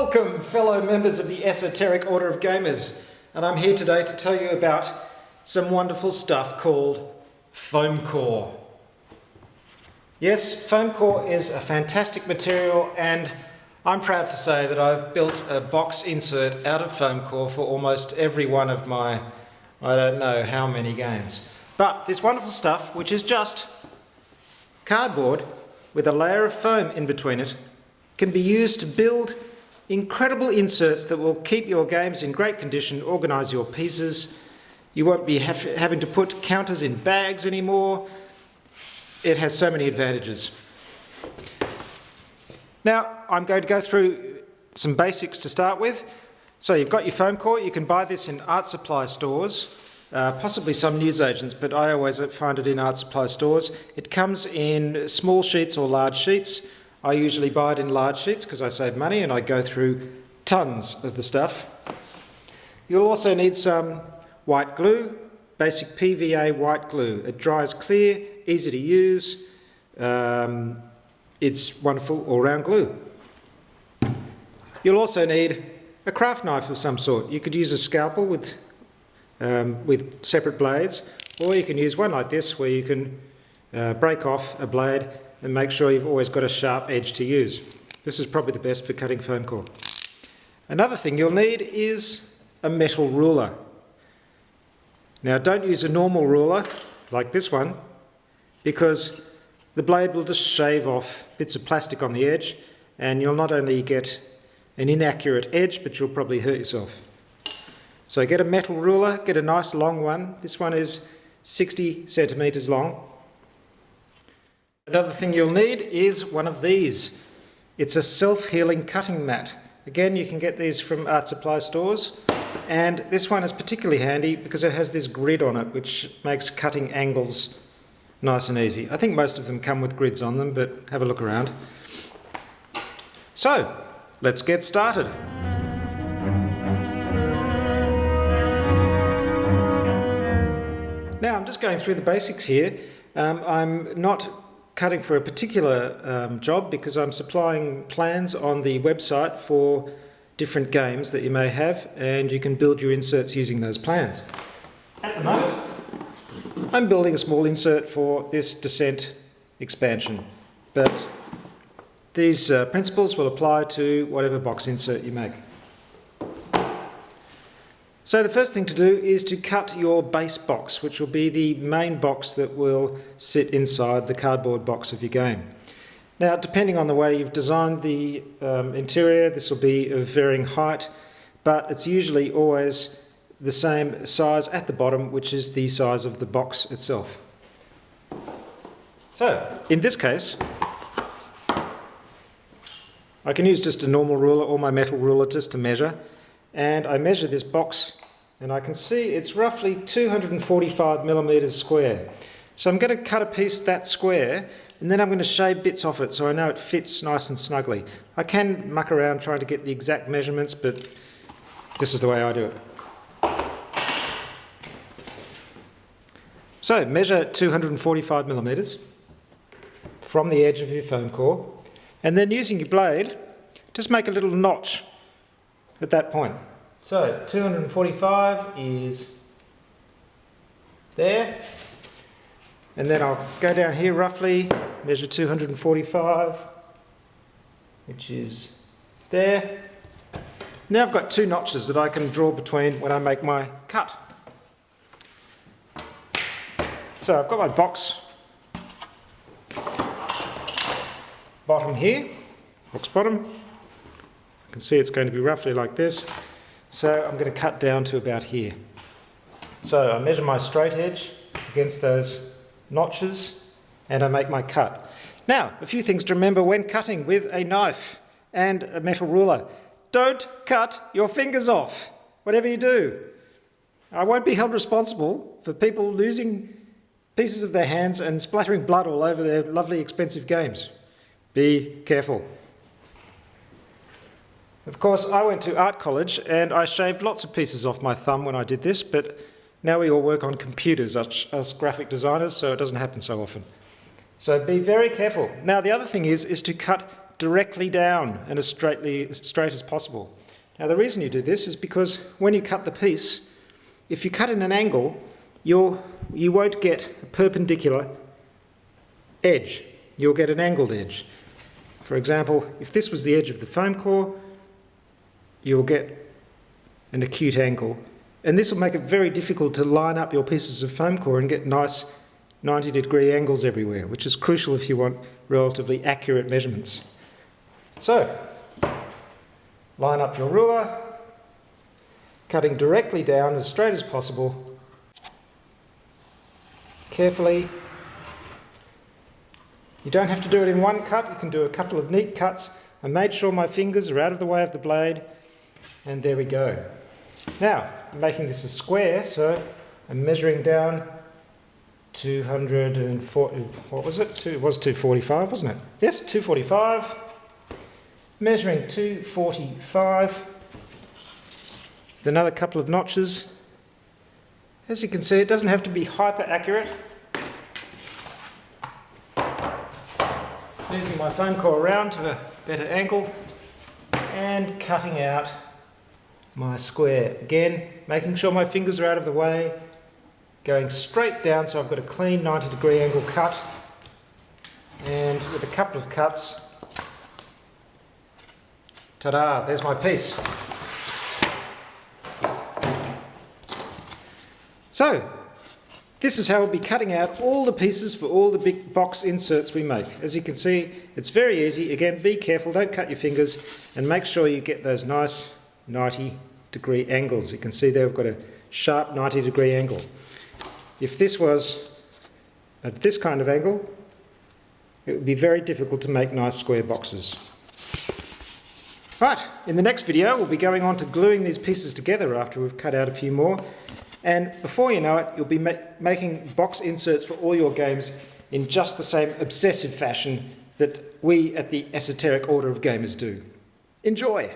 Welcome, fellow members of the esoteric order of gamers, and I'm here today to tell you about some wonderful stuff called Foamcore. Yes, Foamcore is a fantastic material, and I'm proud to say that I've built a box insert out of Foamcore for almost every one of my, I don't know how many games. But this wonderful stuff, which is just cardboard with a layer of foam in between it, can be used to build incredible inserts that will keep your games in great condition, organise your pieces. You won't be having to put counters in bags anymore. It has so many advantages. Now, I'm going to go through some basics to start with. So you've got your Foamcore. You can buy this in art supply stores, possibly some newsagents, but I always find it in art supply stores. It comes in small sheets or large sheets. I usually buy it in large sheets because I save money and I go through tons of the stuff. You'll also need some white glue, basic PVA white glue. It dries clear, easy to use. It's wonderful all-round glue. You'll also need a craft knife of some sort. You could use a scalpel with separate blades, or you can use one like this where you can break off a blade and make sure you've always got a sharp edge to use. This is probably the best for cutting foam core. Another thing you'll need is a metal ruler. Now, don't use a normal ruler like this one, because the blade will just shave off bits of plastic on the edge, and you'll not only get an inaccurate edge, but you'll probably hurt yourself. So get a metal ruler, get a nice long one. This one is 60 centimetres long. Another thing you'll need is one of these. It's a self-healing cutting mat. Again, you can get these from art supply stores, and this one is particularly handy because it has this grid on it which makes cutting angles nice and easy. I think most of them come with grids on them, but have a look around. So, let's get started. Now, I'm just going through the basics here. I'm not cutting for a particular job because I'm supplying plans on the website for different games that you may have, and you can build your inserts using those plans. At the moment, I'm building a small insert for this Descent expansion, but these principles will apply to whatever box insert you make. So the first thing to do is to cut your base box, which will be the main box that will sit inside the cardboard box of your game. Now, depending on the way you've designed the interior, this will be of varying height, but it's usually always the same size at the bottom, which is the size of the box itself. So, in this case, I can use just a normal ruler or my metal ruler just to measure. And I measure this box, and I can see it's roughly 245 millimetres square. So I'm going to cut a piece that square, and then I'm going to shave bits off it so I know it fits nice and snugly. I can muck around trying to get the exact measurements, but this is the way I do it. So measure 245 millimetres from the edge of your foam core, and then using your blade, just make a little notch at that point. So 245 is there, and then I'll go down here roughly, measure 245, which is there. Now I've got two notches that I can draw between when I make my cut. So I've got my box bottom here, box bottom. You can see it's going to be roughly like this. So I'm going to cut down to about here. So I measure my straight edge against those notches and I make my cut. Now, a few things to remember when cutting with a knife and a metal ruler. Don't cut your fingers off, whatever you do. I won't be held responsible for people losing pieces of their hands and splattering blood all over their lovely expensive games. Be careful. Of course, I went to art college and I shaved lots of pieces off my thumb when I did this, but now we all work on computers, us graphic designers, so it doesn't happen so often. So be very careful. Now, the other thing is to cut directly down and as straight as possible. Now the reason you do this is because when you cut the piece, if you cut in an angle, you won't get a perpendicular edge. You'll get an angled edge. For example, if this was the edge of the foam core, you'll get an acute angle. And this will make it very difficult to line up your pieces of foam core and get nice 90-degree angles everywhere, which is crucial if you want relatively accurate measurements. So, line up your ruler, cutting directly down as straight as possible. Carefully. You don't have to do it in one cut, you can do a couple of neat cuts. I made sure my fingers are out of the way of the blade, and there we go. Now, I'm making this a square, so I'm measuring down 240, what was it? It was 245, wasn't it? Yes, 245. Measuring 245. With another couple of notches. As you can see, it doesn't have to be hyper accurate. Moving my foam core around to a better angle and cutting out my square. Again, making sure my fingers are out of the way, going straight down so I've got a clean 90-degree angle cut, and with a couple of cuts, ta-da, there's my piece. So, this is how we'll be cutting out all the pieces for all the big box inserts we make. As you can see, it's very easy. Again, be careful, don't cut your fingers, and make sure you get those nice 90-degree angles. You can see there we've got a sharp 90-degree angle. If this was at this kind of angle, it would be very difficult to make nice square boxes. Right, in the next video we'll be going on to gluing these pieces together after we've cut out a few more. And before you know it, you'll be making box inserts for all your games in just the same obsessive fashion that we at the Esoteric Order of Gamers do. Enjoy!